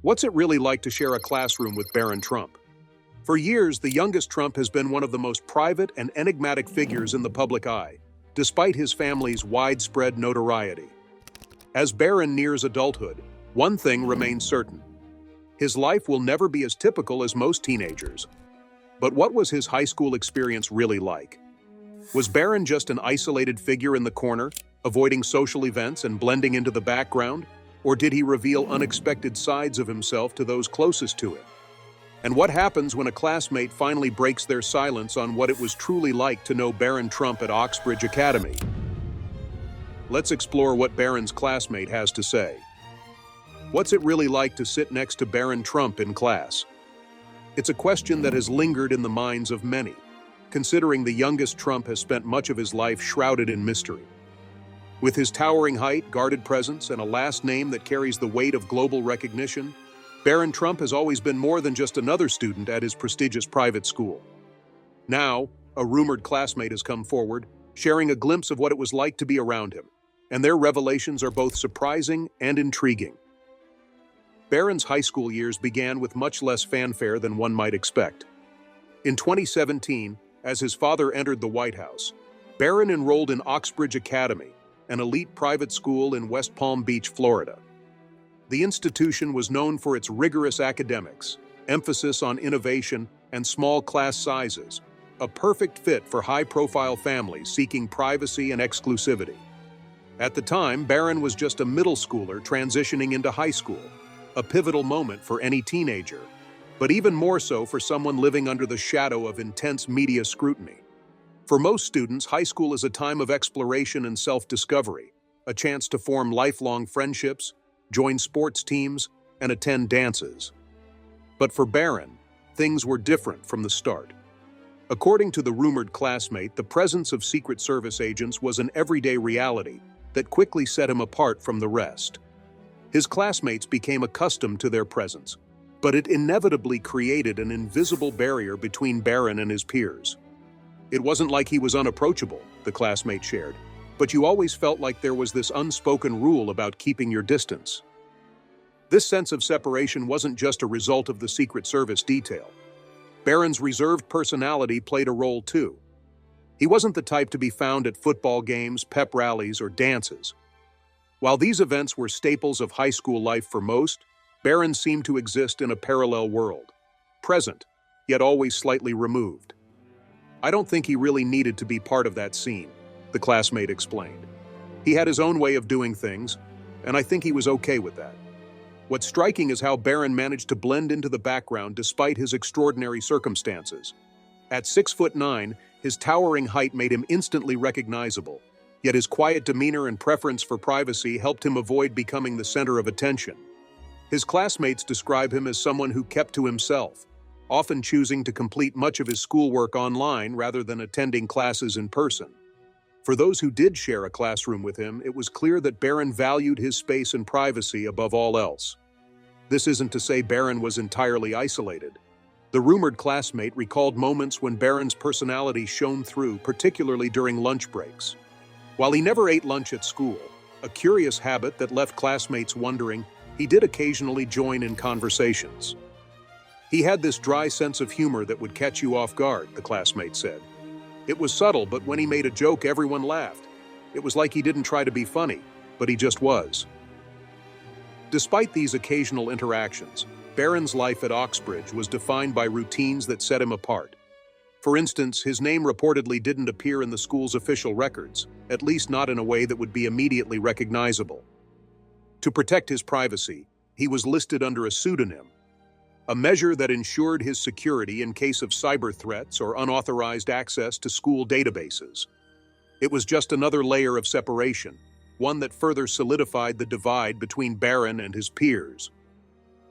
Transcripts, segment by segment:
What's it really like to share a classroom with Barron Trump? For years, the youngest Trump has been one of the most private and enigmatic figures in the public eye, despite his family's widespread notoriety. As Barron nears adulthood, one thing remains certain. His life will never be as typical as most teenagers. But what was his high school experience really like? Was Barron just an isolated figure in the corner, avoiding social events and blending into the background? Or did he reveal unexpected sides of himself to those closest to him? And what happens when a classmate finally breaks their silence on what it was truly like to know Barron Trump at Oxbridge Academy? Let's explore what Barron's classmate has to say. What's it really like to sit next to Barron Trump in class? It's a question that has lingered in the minds of many, considering the youngest Trump has spent much of his life shrouded in mystery. With his towering height, guarded presence, and a last name that carries the weight of global recognition, Barron Trump has always been more than just another student at his prestigious private school. Now, a rumored classmate has come forward, sharing a glimpse of what it was like to be around him, and their revelations are both surprising and intriguing. Barron's high school years began with much less fanfare than one might expect. In 2017, as his father entered the White House, Barron enrolled in Oxbridge Academy, an elite private school in West Palm Beach, Florida. The institution was known for its rigorous academics, emphasis on innovation, and small class sizes, a perfect fit for high-profile families seeking privacy and exclusivity. At the time, Barron was just a middle schooler transitioning into high school, a pivotal moment for any teenager, but even more so for someone living under the shadow of intense media scrutiny. For most students, high school is a time of exploration and self-discovery, a chance to form lifelong friendships, join sports teams, and attend dances. But for Barron, things were different from the start. According to the rumored classmate, the presence of Secret Service agents was an everyday reality that quickly set him apart from the rest. His classmates became accustomed to their presence, but it inevitably created an invisible barrier between Barron and his peers. It wasn't like he was unapproachable, the classmate shared, but you always felt like there was this unspoken rule about keeping your distance. This sense of separation wasn't just a result of the Secret Service detail. Barron's reserved personality played a role too. He wasn't the type to be found at football games, pep rallies, or dances. While these events were staples of high school life for most, Barron seemed to exist in a parallel world, present, yet always slightly removed. "I don't think he really needed to be part of that scene," the classmate explained. "He had his own way of doing things, and I think he was okay with that." What's striking is how Barron managed to blend into the background despite his extraordinary circumstances. At 6'9", his towering height made him instantly recognizable, yet his quiet demeanor and preference for privacy helped him avoid becoming the center of attention. His classmates describe him as someone who kept to himself, often choosing to complete much of his schoolwork online rather than attending classes in person. For those who did share a classroom with him, it was clear that Barron valued his space and privacy above all else. This isn't to say Barron was entirely isolated. The rumored classmate recalled moments when Barron's personality shone through, particularly during lunch breaks. While he never ate lunch at school, a curious habit that left classmates wondering, he did occasionally join in conversations. He had this dry sense of humor that would catch you off guard, the classmate said. It was subtle, but when he made a joke, everyone laughed. It was like he didn't try to be funny, but he just was. Despite these occasional interactions, Barron's life at Oxbridge was defined by routines that set him apart. For instance, his name reportedly didn't appear in the school's official records, at least not in a way that would be immediately recognizable. To protect his privacy, he was listed under a pseudonym, a measure that ensured his security in case of cyber threats or unauthorized access to school databases. It was just another layer of separation, one that further solidified the divide between Barron and his peers.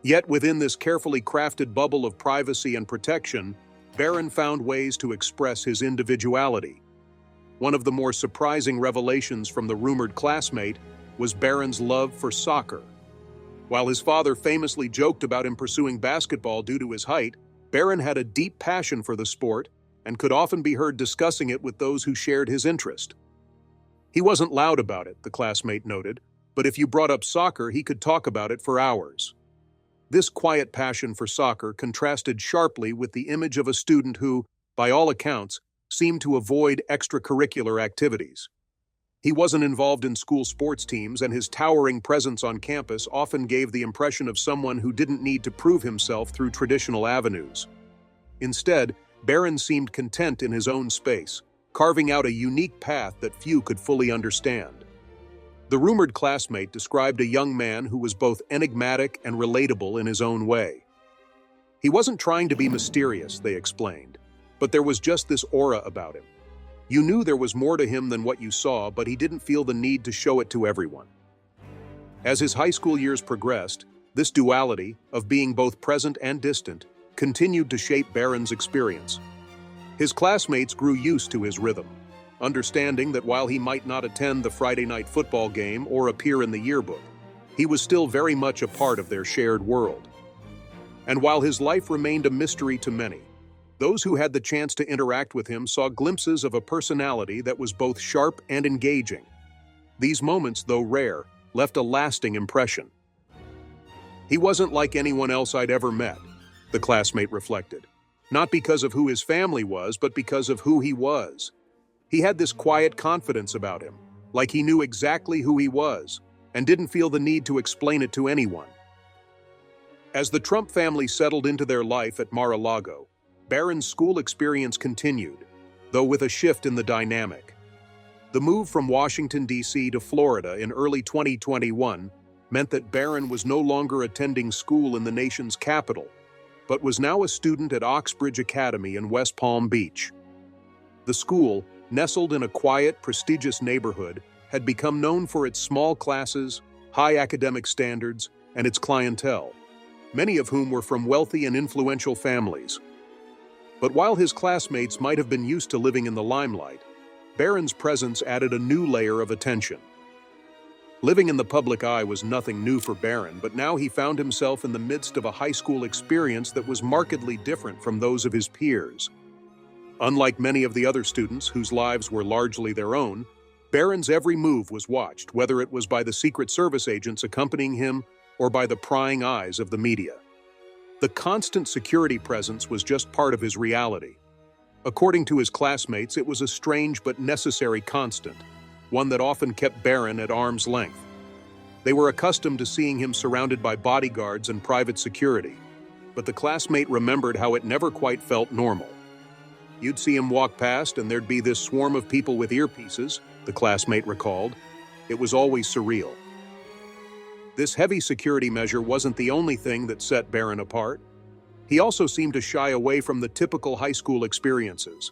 Yet within this carefully crafted bubble of privacy and protection, Barron found ways to express his individuality. One of the more surprising revelations from the rumored classmate was Barron's love for soccer. While his father famously joked about him pursuing basketball due to his height, Barron had a deep passion for the sport and could often be heard discussing it with those who shared his interest. He wasn't loud about it, the classmate noted, but if you brought up soccer, he could talk about it for hours. This quiet passion for soccer contrasted sharply with the image of a student who, by all accounts, seemed to avoid extracurricular activities. He wasn't involved in school sports teams, and his towering presence on campus often gave the impression of someone who didn't need to prove himself through traditional avenues. Instead, Barron seemed content in his own space, carving out a unique path that few could fully understand. The rumored classmate described a young man who was both enigmatic and relatable in his own way. He wasn't trying to be mysterious, they explained, but there was just this aura about him. You knew there was more to him than what you saw, but he didn't feel the need to show it to everyone. As his high school years progressed, this duality, of being both present and distant, continued to shape Barron's experience. His classmates grew used to his rhythm, understanding that while he might not attend the Friday night football game or appear in the yearbook, he was still very much a part of their shared world. And while his life remained a mystery to many, those who had the chance to interact with him saw glimpses of a personality that was both sharp and engaging. These moments, though rare, left a lasting impression. He wasn't like anyone else I'd ever met, the classmate reflected. Not because of who his family was, but because of who he was. He had this quiet confidence about him, like he knew exactly who he was, and didn't feel the need to explain it to anyone. As the Trump family settled into their life at Mar-a-Lago, Barron's school experience continued, though with a shift in the dynamic. The move from Washington, D.C. to Florida in early 2021 meant that Barron was no longer attending school in the nation's capital, but was now a student at Oxbridge Academy in West Palm Beach. The school, nestled in a quiet, prestigious neighborhood, had become known for its small classes, high academic standards, and its clientele, many of whom were from wealthy and influential families. But while his classmates might have been used to living in the limelight, Barron's presence added a new layer of attention. Living in the public eye was nothing new for Barron, but now he found himself in the midst of a high school experience that was markedly different from those of his peers. Unlike many of the other students whose lives were largely their own, Barron's every move was watched, whether it was by the Secret Service agents accompanying him or by the prying eyes of the media. The constant security presence was just part of his reality. According to his classmates, it was a strange but necessary constant, one that often kept Barron at arm's length. They were accustomed to seeing him surrounded by bodyguards and private security, but the classmate remembered how it never quite felt normal. You'd see him walk past and there'd be this swarm of people with earpieces, the classmate recalled. It was always surreal. This heavy security measure wasn't the only thing that set Barron apart. He also seemed to shy away from the typical high school experiences.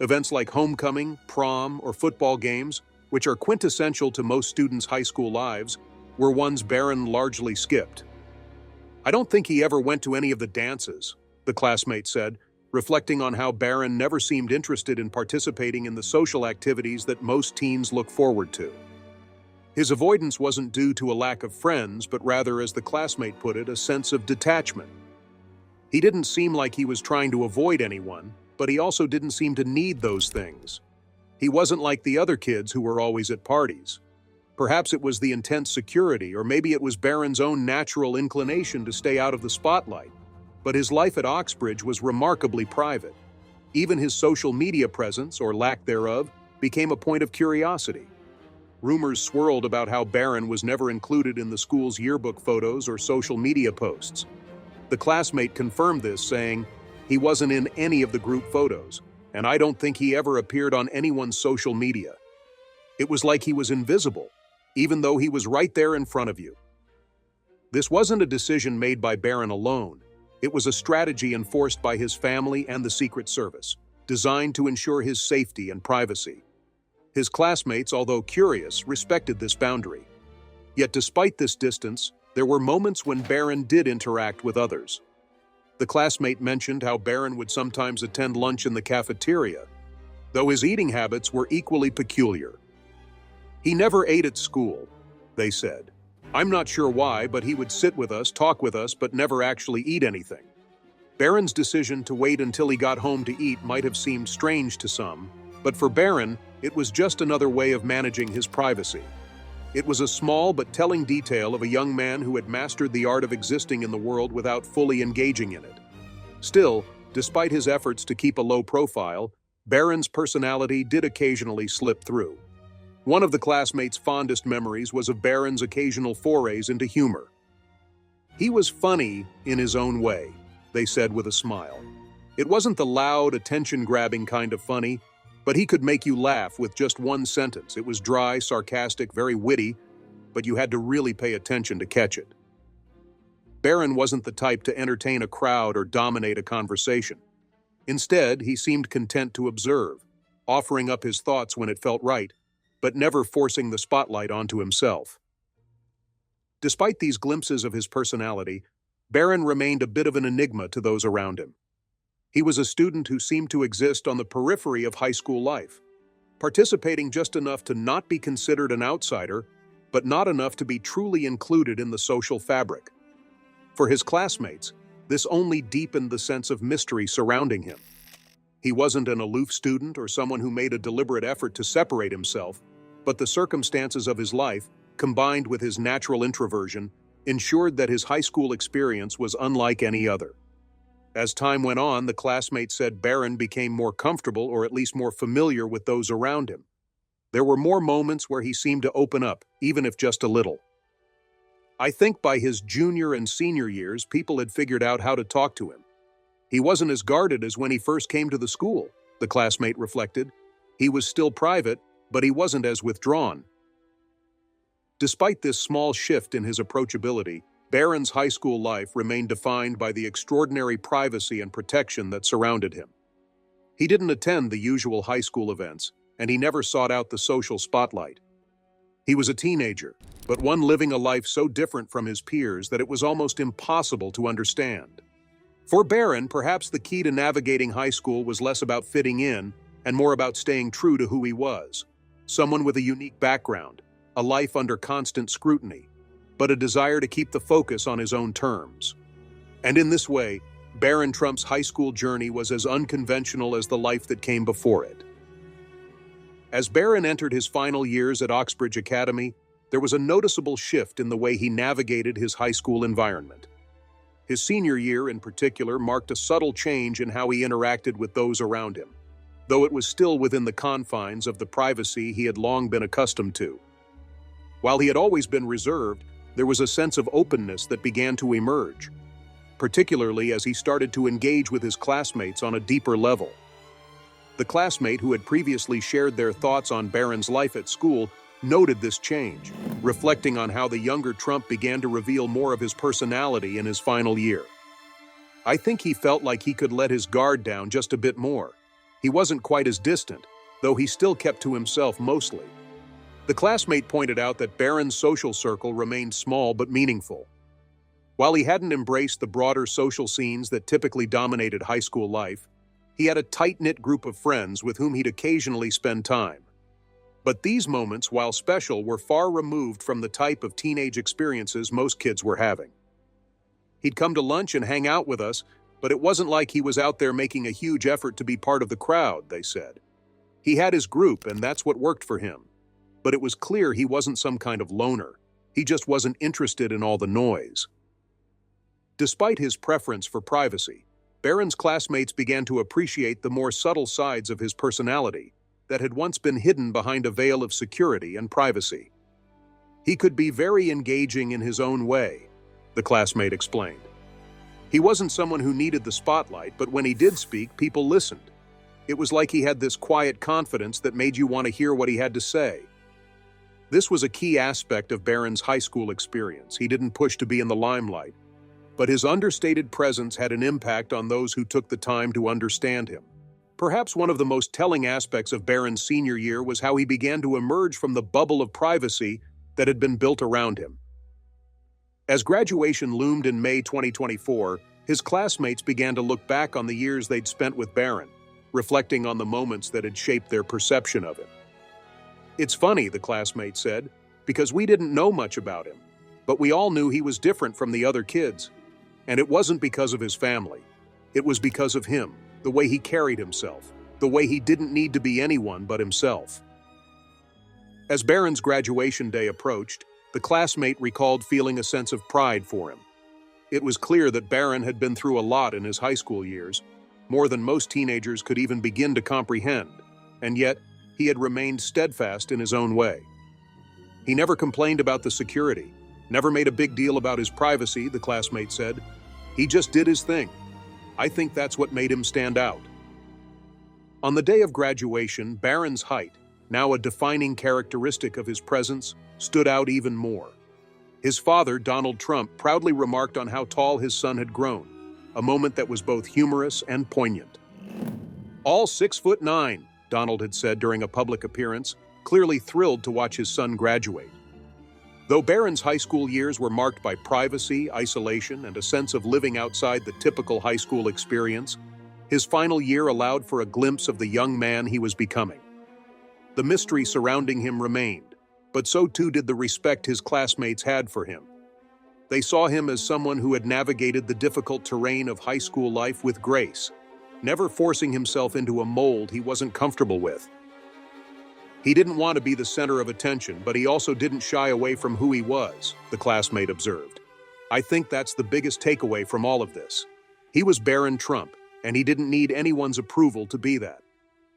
Events like homecoming, prom, or football games, which are quintessential to most students' high school lives, were ones Barron largely skipped. "I don't think he ever went to any of the dances," the classmate said, reflecting on how Barron never seemed interested in participating in the social activities that most teens look forward to. His avoidance wasn't due to a lack of friends, but rather, as the classmate put it, a sense of detachment. He didn't seem like he was trying to avoid anyone, but he also didn't seem to need those things. He wasn't like the other kids who were always at parties. Perhaps it was the intense security, or maybe it was Barron's own natural inclination to stay out of the spotlight. But his life at Oxbridge was remarkably private. Even his social media presence, or lack thereof, became a point of curiosity. Rumors swirled about how Barron was never included in the school's yearbook photos or social media posts. The classmate confirmed this, saying, "He wasn't in any of the group photos, and I don't think he ever appeared on anyone's social media. It was like he was invisible, even though he was right there in front of you." This wasn't a decision made by Barron alone. It was a strategy enforced by his family and the Secret Service, designed to ensure his safety and privacy. His classmates, although curious, respected this boundary. Yet despite this distance, there were moments when Barron did interact with others. The classmate mentioned how Barron would sometimes attend lunch in the cafeteria, though his eating habits were equally peculiar. "He never ate at school," they said. "I'm not sure why, but he would sit with us, talk with us, but never actually eat anything." Barron's decision to wait until he got home to eat might have seemed strange to some, but for Barron, it was just another way of managing his privacy. It was a small but telling detail of a young man who had mastered the art of existing in the world without fully engaging in it. Still, despite his efforts to keep a low profile, Barron's personality did occasionally slip through. One of the classmates' fondest memories was of Barron's occasional forays into humor. He was funny in his own way, they said with a smile. It wasn't the loud, attention-grabbing kind of funny, but he could make you laugh with just one sentence. It was dry, sarcastic, very witty, but you had to really pay attention to catch it. Barron wasn't the type to entertain a crowd or dominate a conversation. Instead, he seemed content to observe, offering up his thoughts when it felt right, but never forcing the spotlight onto himself. Despite these glimpses of his personality, Barron remained a bit of an enigma to those around him. He was a student who seemed to exist on the periphery of high school life, participating just enough to not be considered an outsider, but not enough to be truly included in the social fabric. For his classmates, this only deepened the sense of mystery surrounding him. He wasn't an aloof student or someone who made a deliberate effort to separate himself, but the circumstances of his life, combined with his natural introversion, ensured that his high school experience was unlike any other. As time went on, the classmates said Barron became more comfortable or at least more familiar with those around him. There were more moments where he seemed to open up, even if just a little. I think by his junior and senior years, people had figured out how to talk to him. He wasn't as guarded as when he first came to the school, the classmate reflected. He was still private, but he wasn't as withdrawn. Despite this small shift in his approachability, Barron's high school life remained defined by the extraordinary privacy and protection that surrounded him. He didn't attend the usual high school events, and he never sought out the social spotlight. He was a teenager, but one living a life so different from his peers that it was almost impossible to understand. For Barron, perhaps the key to navigating high school was less about fitting in and more about staying true to who he was. Someone with a unique background, a life under constant scrutiny, but a desire to keep the focus on his own terms. And in this way, Barron Trump's high school journey was as unconventional as the life that came before it. As Barron entered his final years at Oxbridge Academy, there was a noticeable shift in the way he navigated his high school environment. His senior year, in particular, marked a subtle change in how he interacted with those around him, though it was still within the confines of the privacy he had long been accustomed to. While he had always been reserved, there was a sense of openness that began to emerge, particularly as he started to engage with his classmates on a deeper level. The classmate who had previously shared their thoughts on Barron's life at school noted this change, reflecting on how the younger Trump began to reveal more of his personality in his final year. I think he felt like he could let his guard down just a bit more. He wasn't quite as distant, though he still kept to himself mostly. The classmate pointed out that Barron's social circle remained small but meaningful. While he hadn't embraced the broader social scenes that typically dominated high school life, he had a tight-knit group of friends with whom he'd occasionally spend time. But these moments, while special, were far removed from the type of teenage experiences most kids were having. He'd come to lunch and hang out with us, but it wasn't like he was out there making a huge effort to be part of the crowd, they said. He had his group, and that's what worked for him. But it was clear he wasn't some kind of loner. He just wasn't interested in all the noise. Despite his preference for privacy, Barron's classmates began to appreciate the more subtle sides of his personality that had once been hidden behind a veil of security and privacy. He could be very engaging in his own way, the classmate explained. He wasn't someone who needed the spotlight, but when he did speak, people listened. It was like he had this quiet confidence that made you want to hear what he had to say. This was a key aspect of Barron's high school experience. He didn't push to be in the limelight, but his understated presence had an impact on those who took the time to understand him. Perhaps one of the most telling aspects of Barron's senior year was how he began to emerge from the bubble of privacy that had been built around him. As graduation loomed in May 2024, his classmates began to look back on the years they'd spent with Barron, reflecting on the moments that had shaped their perception of him. "It's funny," the classmate said, "because we didn't know much about him, but we all knew he was different from the other kids. And it wasn't because of his family. It was because of him, the way he carried himself, the way he didn't need to be anyone but himself." As Barron's graduation day approached, the classmate recalled feeling a sense of pride for him. It was clear that Barron had been through a lot in his high school years, more than most teenagers could even begin to comprehend, and yet he had remained steadfast in his own way. He never complained about the security, never made a big deal about his privacy, the classmate said. He just did his thing. I think that's what made him stand out. On the day of graduation, Barron's height, now a defining characteristic of his presence, stood out even more. His father, Donald Trump, proudly remarked on how tall his son had grown, a moment that was both humorous and poignant. "All 6'9", Donald had said during a public appearance, clearly thrilled to watch his son graduate. Though Barron's high school years were marked by privacy, isolation, and a sense of living outside the typical high school experience, his final year allowed for a glimpse of the young man he was becoming. The mystery surrounding him remained, but so too did the respect his classmates had for him. They saw him as someone who had navigated the difficult terrain of high school life with grace, never forcing himself into a mold he wasn't comfortable with. He didn't want to be the center of attention, but he also didn't shy away from who he was, the classmate observed. I think that's the biggest takeaway from all of this. He was Barron Trump, and he didn't need anyone's approval to be that.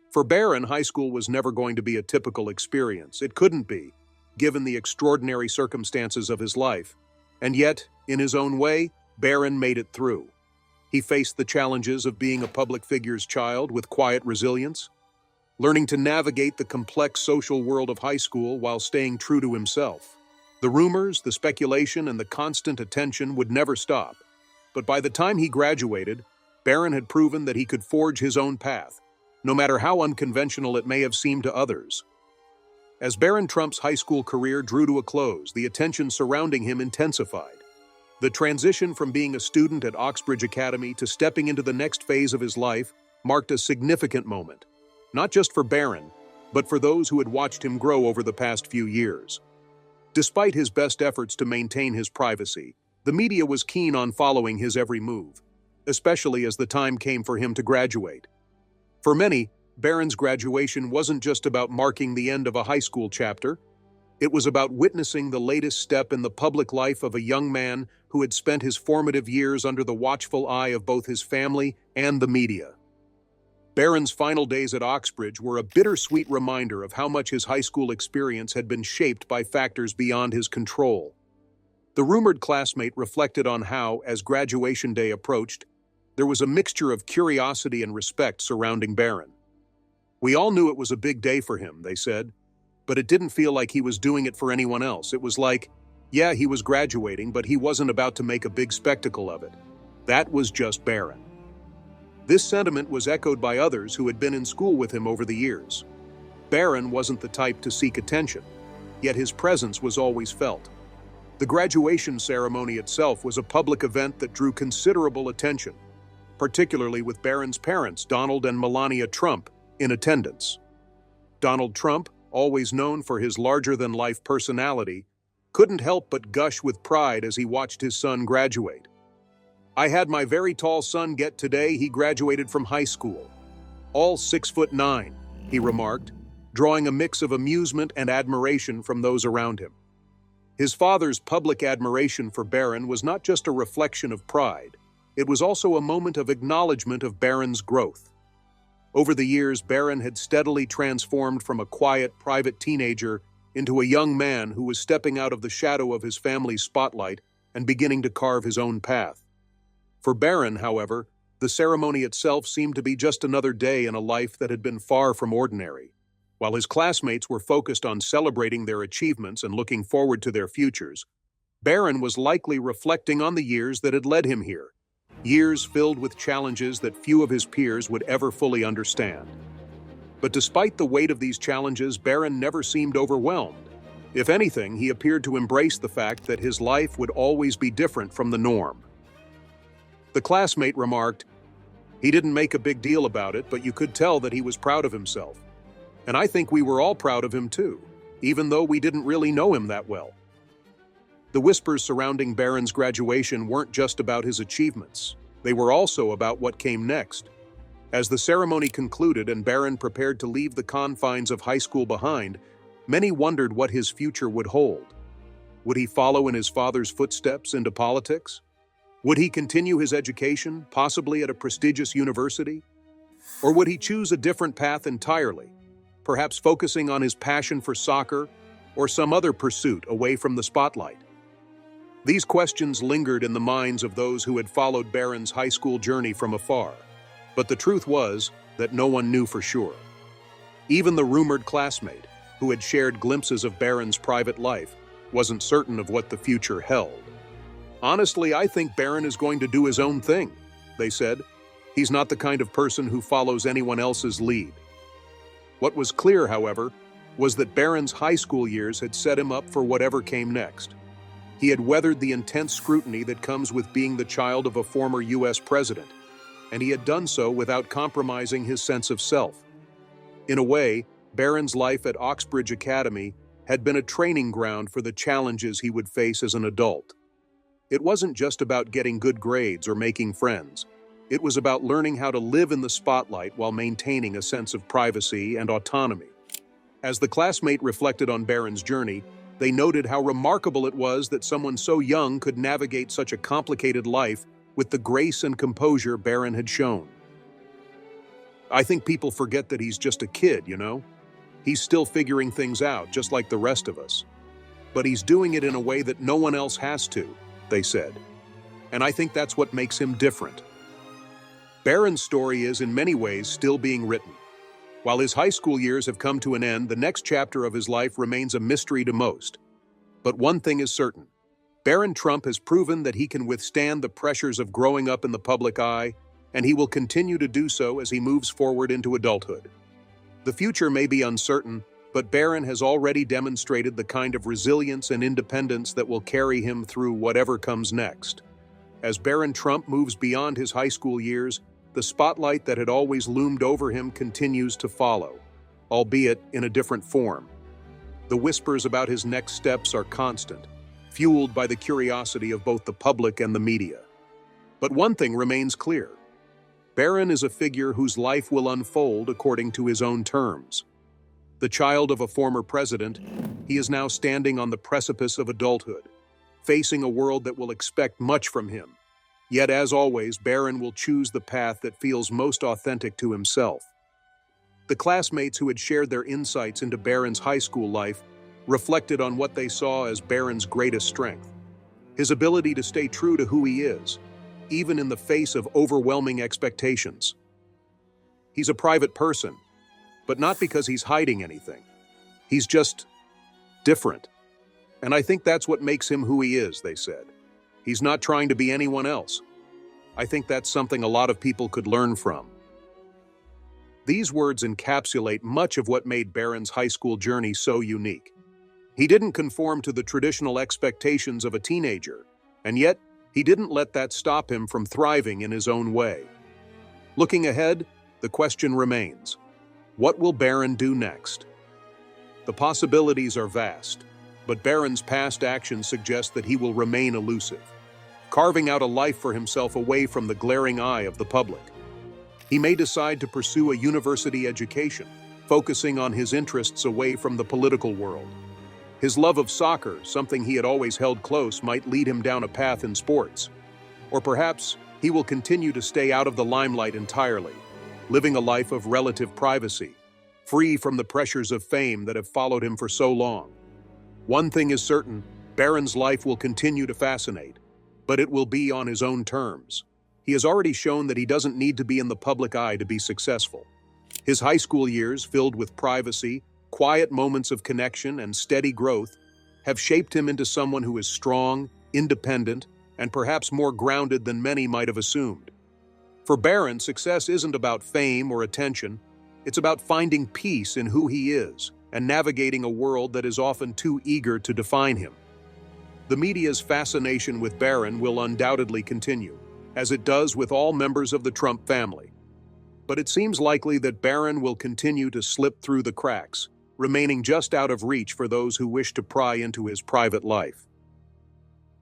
For Barron, high school was never going to be a typical experience. It couldn't be, given the extraordinary circumstances of his life. And yet, in his own way, Barron made it through. He faced the challenges of being a public figure's child with quiet resilience, learning to navigate the complex social world of high school while staying true to himself. The rumors, the speculation, and the constant attention would never stop. But by the time he graduated, Barron had proven that he could forge his own path, no matter how unconventional it may have seemed to others. As Barron Trump's high school career drew to a close, the attention surrounding him intensified. The transition from being a student at Oxbridge Academy to stepping into the next phase of his life marked a significant moment, not just for Barron, but for those who had watched him grow over the past few years. Despite his best efforts to maintain his privacy, the media was keen on following his every move, especially as the time came for him to graduate. For many, Barron's graduation wasn't just about marking the end of a high school chapter. It was about witnessing the latest step in the public life of a young man who had spent his formative years under the watchful eye of both his family and the media. Barron's final days at Oxbridge were a bittersweet reminder of how much his high school experience had been shaped by factors beyond his control. The rumored classmate reflected on how, as graduation day approached, there was a mixture of curiosity and respect surrounding Barron. "We all knew it was a big day for him," they said, but it didn't feel like he was doing it for anyone else. It was like, yeah, he was graduating, but he wasn't about to make a big spectacle of it. That was just Barron. This sentiment was echoed by others who had been in school with him over the years. Barron wasn't the type to seek attention, yet his presence was always felt. The graduation ceremony itself was a public event that drew considerable attention, particularly with Barron's parents, Donald and Melania Trump, in attendance. Donald Trump, always known for his larger-than-life personality, couldn't help but gush with pride as he watched his son graduate. "I had my very tall son get today. He graduated from high school. All 6'9", he remarked, drawing a mix of amusement and admiration from those around him. His father's public admiration for Barron was not just a reflection of pride, it was also a moment of acknowledgement of Barron's growth. Over the years, Barron had steadily transformed from a quiet, private teenager into a young man who was stepping out of the shadow of his family's spotlight and beginning to carve his own path. For Barron, however, the ceremony itself seemed to be just another day in a life that had been far from ordinary. While his classmates were focused on celebrating their achievements and looking forward to their futures, Barron was likely reflecting on the years that had led him here. Years filled with challenges that few of his peers would ever fully understand. But despite the weight of these challenges, Barron never seemed overwhelmed. If anything, he appeared to embrace the fact that his life would always be different from the norm. The classmate remarked, "He didn't make a big deal about it, but you could tell that he was proud of himself. And I think we were all proud of him too, even though we didn't really know him that well." The whispers surrounding Barron's graduation weren't just about his achievements. They were also about what came next. As the ceremony concluded and Barron prepared to leave the confines of high school behind, Many wondered what his future would hold. Would he follow in his father's footsteps into politics? Would he continue his education, possibly at a prestigious university? Or would he choose a different path entirely, perhaps focusing on his passion for soccer or some other pursuit away from the spotlight? These questions lingered in the minds of those who had followed Barron's high school journey from afar, but the truth was that no one knew for sure. Even the rumored classmate, who had shared glimpses of Barron's private life, wasn't certain of what the future held. "Honestly, I think Barron is going to do his own thing," they said. "He's not the kind of person who follows anyone else's lead." What was clear, however, was that Barron's high school years had set him up for whatever came next. He had weathered the intense scrutiny that comes with being the child of a former U.S. president, and he had done so without compromising his sense of self. In a way, Barron's life at Oxbridge Academy had been a training ground for the challenges he would face as an adult. It wasn't just about getting good grades or making friends. It was about learning how to live in the spotlight while maintaining a sense of privacy and autonomy. As the classmate reflected on Barron's journey, they noted how remarkable it was that someone so young could navigate such a complicated life with the grace and composure Barron had shown. "I think people forget that he's just a kid, you know? He's still figuring things out, just like the rest of us. But he's doing it in a way that no one else has to," they said. "And I think that's what makes him different." Barron's story is, in many ways, still being written. While his high school years have come to an end, the next chapter of his life remains a mystery to most. But one thing is certain. Barron Trump has proven that he can withstand the pressures of growing up in the public eye, and he will continue to do so as he moves forward into adulthood. The future may be uncertain, but Barron has already demonstrated the kind of resilience and independence that will carry him through whatever comes next. As Barron Trump moves beyond his high school years, the spotlight that had always loomed over him continues to follow, albeit in a different form. The whispers about his next steps are constant, fueled by the curiosity of both the public and the media. But one thing remains clear. Barron is a figure whose life will unfold according to his own terms. The child of a former president, he is now standing on the precipice of adulthood, facing a world that will expect much from him. Yet, as always, Barron will choose the path that feels most authentic to himself. The classmates who had shared their insights into Barron's high school life reflected on what they saw as Barron's greatest strength: his ability to stay true to who he is, even in the face of overwhelming expectations. He's a private person, but not because he's hiding anything. He's just different. And I think that's what makes him who he is, they said. He's not trying to be anyone else. I think that's something a lot of people could learn from. These words encapsulate much of what made Barron's high school journey so unique. He didn't conform to the traditional expectations of a teenager, and yet he didn't let that stop him from thriving in his own way. Looking ahead, the question remains: what will Barron do next? The possibilities are vast, but Barron's past actions suggest that he will remain elusive, carving out a life for himself away from the glaring eye of the public. He may decide to pursue a university education, focusing on his interests away from the political world. His love of soccer, something he had always held close, might lead him down a path in sports. Or perhaps he will continue to stay out of the limelight entirely, living a life of relative privacy, free from the pressures of fame that have followed him for so long. One thing is certain: Barron's life will continue to fascinate, but it will be on his own terms. He has already shown that he doesn't need to be in the public eye to be successful. His high school years, filled with privacy, quiet moments of connection, and steady growth, have shaped him into someone who is strong, independent, and perhaps more grounded than many might have assumed. For Barron, success isn't about fame or attention. It's about finding peace in who he is and navigating a world that is often too eager to define him. The media's fascination with Barron will undoubtedly continue, as it does with all members of the Trump family. But it seems likely that Barron will continue to slip through the cracks, remaining just out of reach for those who wish to pry into his private life.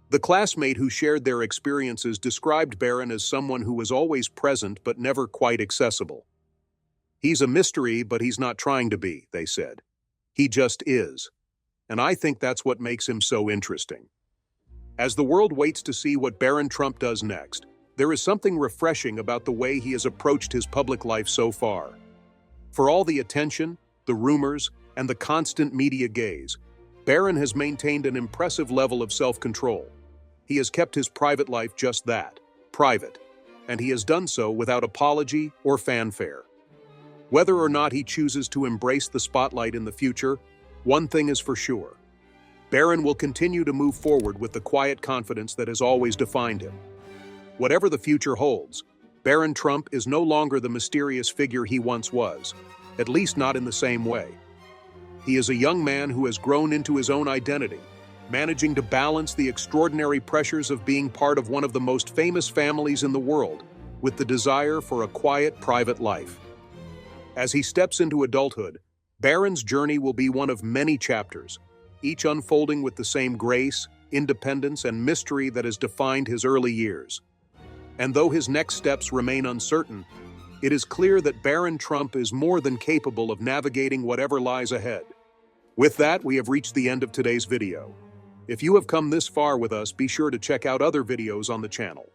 The classmate who shared their experiences described Barron as someone who was always present but never quite accessible. He's a mystery, but he's not trying to be, they said. He just is. And I think that's what makes him so interesting. As the world waits to see what Barron Trump does next, there is something refreshing about the way he has approached his public life so far. For all the attention, the rumors, and the constant media gaze, Barron has maintained an impressive level of self-control. He has kept his private life just that, private, and he has done so without apology or fanfare. Whether or not he chooses to embrace the spotlight in the future, one thing is for sure. Barron will continue to move forward with the quiet confidence that has always defined him. Whatever the future holds, Barron Trump is no longer the mysterious figure he once was, at least not in the same way. He is a young man who has grown into his own identity, managing to balance the extraordinary pressures of being part of one of the most famous families in the world, with the desire for a quiet, private life. As he steps into adulthood, Barron's journey will be one of many chapters, each unfolding with the same grace, independence, and mystery that has defined his early years. And though his next steps remain uncertain, it is clear that Barron Trump is more than capable of navigating whatever lies ahead. With that, we have reached the end of today's video. If you have come this far with us, be sure to check out other videos on the channel.